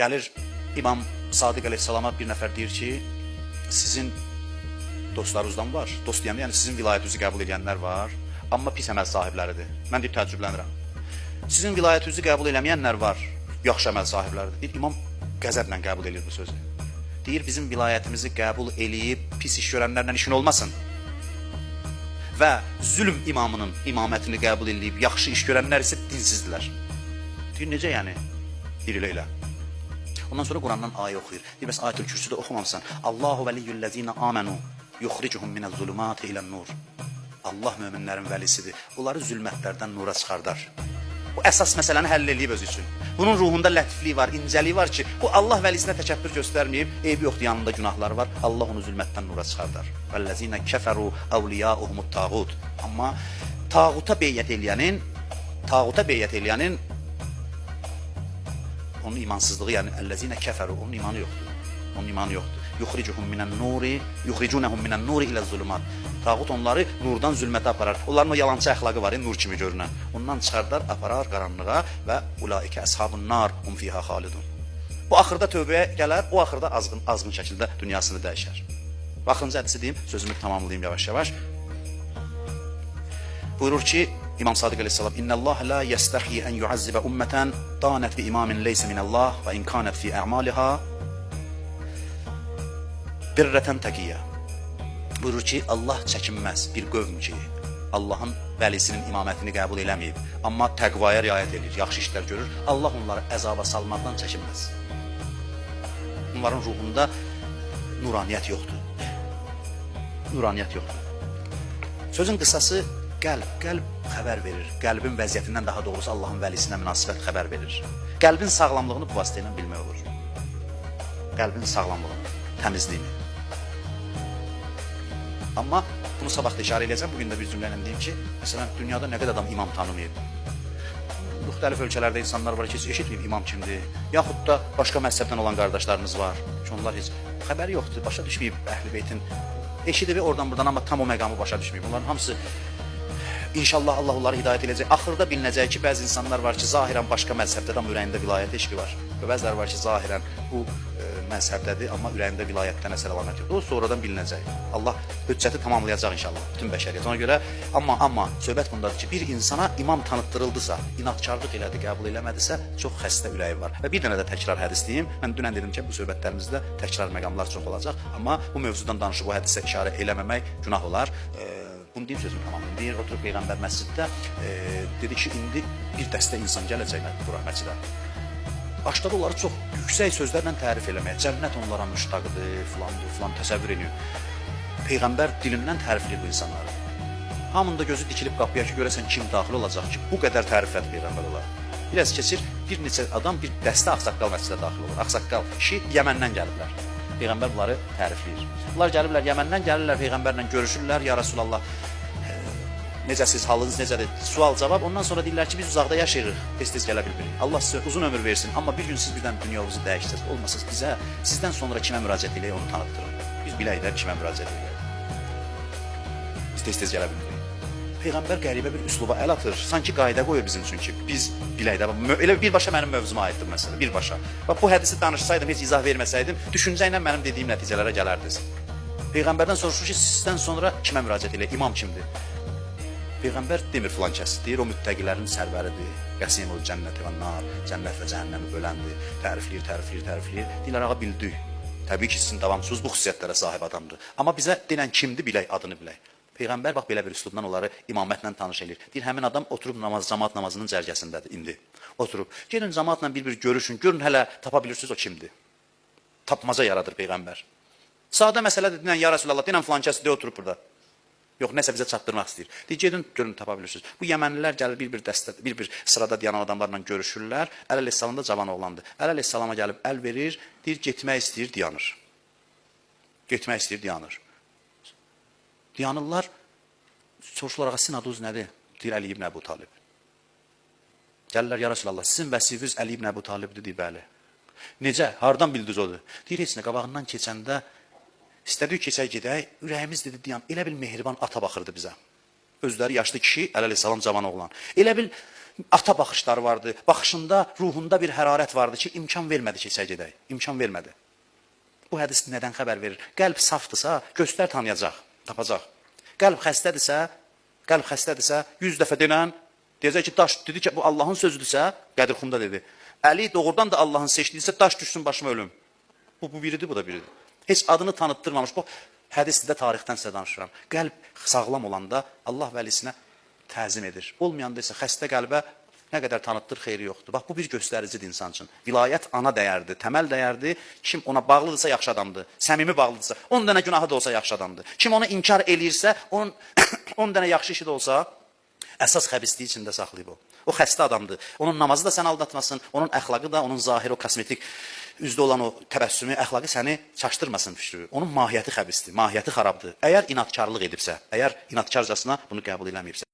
Gəlir İmam Sadiq əleyhissalama bir nəfər deyir ki, sizin dostlarınızdan var. Dost deyəndə, yəni sizin vilayətinizi qəbul edənlər var, amma pis əməl sahibləridir. Mən deyib təəccüblənirəm. Sizin vilayətinizi qəbul eləməyənlər var, yaxşı əməl sahibləridir. Deyir, İmam qəzəblə qəbul edir bu sözü. Deyir, bizim vilayətimizi qəbul eləyib pis iş görənlərlə işin olmasın. Və zülm imamının imamətini qəbul eləyib yaxşı iş görənlər isə dinsizdirlər. Deyir, necə yəni? Deyir, elə. Ondan sonra Qurandan ayə oxuyur. Deyir, bəs ayət-ül kürsüdə oxumamısan. Allahu vəliyyüllezine amenu yuxricuhum minəz-zulumati ilə'n-nur. Allah möminlərin vəlisidir. Onları zülmətlərdən nura çıxardar. Bu əsas məsələni həll eləyib özü üçün. Bunun ruhunda lətiflik var, incəlik var ki, bu Allah vəlisinə təkəbbür göstərməyib, eybi yoxdur, yanında günahları var. Allah onu zülmətdən nura çıxardar. Vəllezine kəfəru əvliyauhumut tağut. Amma tağuta beyyət eləyənin onun imansızlığı, yəni ellezine kəfəru, onun imanı yoxdur. Yuxricuhum minən nuri ilə zulumat. Tağut onları nurdan zülmətə aparar. Onların o yalancı əxlaqı var, nur kimi görünən. Ondan çıxardar, aparar qaranlığa və ulaikə əshabun nar hum fiha xalidun. Bu axırda tövbəyə gələr, o axırda azğın şəkildə dünyasını dəyişər. Baxıncı hədisi deyim, sözümü tamamlayayım yavaş-yavaş. Buyurur ki, İmam Sadiq əleyhissalam, İnnəllaha la yəstəhi ən yuazzibə ümmətən danət bi imamin leysə minəllah və in kanət fi ə'maliha birrətən təqiyyə. Buyurur ki, Allah çəkinməz bir qövm ki, Allahın vəlisinin imamətini qəbul eləməyib, amma təqvaya riayət edir, yaxşı işlər görür, Allah onları əzaba salmaqdan çəkinməz. Onların ruhunda nuraniyyət yoxdur. Sözün qısası, qəlb xəbər verir. Qəlbin vəziyyətindən, daha doğrusu Allahın vəlisinə münasibət xəbər verir. Qəlbin sağlamlığını bu vasitə ilə bilmək olur. Qəlbin sağlamlığını, təmizliyini. Amma bunu sabah da işarə edəcəm. Bugün də bir cümlə ilə deyim ki, məsələn, dünyada nə qədər adam imam tanımayıb. Müxtəlif ölkələrdə insanlar var ki, heç eşitməyib imam kimdir. Yaxud da başqa məzhəbdən olan qardaşlarımız var ki, onlar heç xəbəri yoxdur, başa düşməyib Əhl-i Beytin. Eşidib oradan buradan, amma tam o məqamı başa düşməyib. Onların hamısı İnşallah Allah onları hidayət edəcək. Axırda bilinəcək ki, bəzi insanlar var ki, zahirən başqa məzhəbdə, amma ürəyində vilayət eşqi var. Və bəziləri var ki, zahirən bu məzhəbdədir, amma ürəyində vilayətdən əsər əlamət yoxdur. O sonradan bilinəcək. Allah hüccəti tamamlayacaq inşallah bütün bəşəriyyət. Ona görə, amma söhbət bundadır ki, bir insana imam tanıtdırıldısa, inatkarlıq elədi, qəbul eləmədisə, çox xəstə ürəyi var. Və bir dənə də təkrar hədis deyim. Mən dünən dedim ki, bu söhbətlərimizdə təkrar məqamlar çox olacaq, amma bu mövzudan danışıb bu hədisə işarə eləməmək günah olar. Bunu deyim sözüm tamamlayım. Deyir, oturub Peyğəmbər məsciddə dedi ki, indi bir dəstə insan gələcək bura məscidə. Başladı onları çox yüksək sözlərlə tərif eləməyə. Cənnət onlara müştaqdır, filan təsəvvür ediyor. Peyğəmbər dilindən tərifləyir bu insanları. Hamında gözü dikilib qapıya ki, görəsən kim daxil olacaq ki, bu qədər təriflədi Peyğəmbər olar. Biraz keçir, bir neçə adam, bir dəstə ağsaqqal məscidə daxil olur. Ağsaqqal kişi Yəməndən gəliblər. Peyğəmbər bunları tərifləyir. Bunlar gəliblər Yəməndən, gəlirlər Peyğəmbərlə görüşürlər. Ya Rasulallah, necəsiz, halınız necədir? Sual-cavab. Ondan sonra deyirlər ki, biz uzaqda yaşayırıq, tez-tez gələ bilmirik. Allah sizə uzun ömür versin, amma bir gün siz birdən dünyamızı dəyişdirsiniz. Olmasınız bizə, sizdən sonra kimə müraciət eləyək, onu tanıtdırın. Biz bilək də kimə müraciət eləyək. Biz tez-tez gələ bilmirik. Peyğəmbər qəribə bir üsluba əl atır. Sanki qayda qoyur bizim üçün ki, biz bilək də. Elə birbaşa mənim mövzuma aiddir məsələ, birbaşa. Bax, bu hədisi danışsaydım, heç izah verməsəydim, düşüncə ilə mənim dediyim nəticələrə gələrdiniz. Peyğəmbərdən soruşur ki, sizdən sonra kimə müraciət eləyək, imam kimdir? Peyğəmbər demir filan kəs, deyir, o müttəqilərin sərvəridir. Qəsimul cənnəti və nar, cənnət və cəhənnəmi böləndir. Tərifləyir. Deyirlər, ağa bildik. Təbii ki, sizin davamsız bu xüsusiyyətlərə sahib adamdır. Amma bizə denən kimdir bilək, adını bilək. Peyğəmbər bax belə bir üslubdan onları imamətlə tanış edir. Deyir, həmin adam oturub cəmaat namazının cərgəsindədir indi. Oturub. Gelin cəmaatla bir görüşün, görün hələ tapa bilirsiniz o kimdir. Tapmaca yaradır Peyğəmbər. Sadə məsələdir, deyən, ya Rasulallah, deyən filan kəs deyə oturub burada. Yox, nəsə bizə çatdırmaq istəyir. Deyir, gedin, görün, tapa bilirsiniz. Bu Yəmənlilər gəlir bir sırada dayanan adamlarla görüşürlər. Əl əleyhissalam da cavan oğlandır. Əl əleyhissalama gəlib əl verir, deyir, getmək istəyir, dayanır. Getmək istəyir, dayanır. Dayanırlar, soruşurlar, sizin adınız nədir? Deyir, Əli ibn Əbu Talib. Gəlirlər, ya Rasulallah, sizin vəsifiniz Əli ibn Əbu Talibdir, deyir, bəli. Necə? Hardan bildiniz odur? Deyir, heç nə, qabağından keçəndə istədik keçək gedək, ürəyimiz dedi, dayan, elə bil mehriban ata baxırdı bizə. Özləri yaşlı kişi, əleyhissalam cavan oğlan. Elə bil ata baxışları vardı. Baxışında, ruhunda bir hərarət vardı ki, imkan vermədi ki, içə gedək. İmkan vermədi. Bu hədis nədən xəbər verir? Qəlb safdırsa, gözlər tanıyacaq, tapacaq. Qəlb xəstədirsə, 100 dəfə denən, deyəcək ki, daş dedi ki, bu Allahın sözüdürsə, Qədirxunda dedi. Əli doğrudan da Allahın seçdiyirsə, daş düşsün başıma ölüm. Bu biridir, bu da biridir. Heç adını tanıtdırmamış. Bu hədisdə tarixdən sizə danışıram. Qəlb sağlam olanda Allah vəlisinə təzim edir. Olmayanda isə xəstə qəlbə nə qədər tanıtdır, xeyri yoxdur. Bax, bu bir göstəricidir insan üçün. Vilayət ana dəyərdir, təməl dəyərdir. Kim ona bağlıdırsa yaxşı adamdır, səmimi bağlıdırsa, 10 dənə günahı da olsa yaxşı adamdır. Kim onu inkar eləyirsə, onun 10 dənə yaxşı işi də olsa, əsas xəbisliyi içində saxlayıb o. O xəstə adamdır. Onun namazı da səni aldatmasın, onun əxlaqı da, onun zahiri, o kosmetik üzdə olan o təbəssümü, əxlaqı səni çaşdırmasın fikri. Onun mahiyyəti xəbisdir, mahiyyəti xarabdır. Əgər inatkarlıq edibsə, əgər inatkarcasına bunu qəbul eləməyibsə.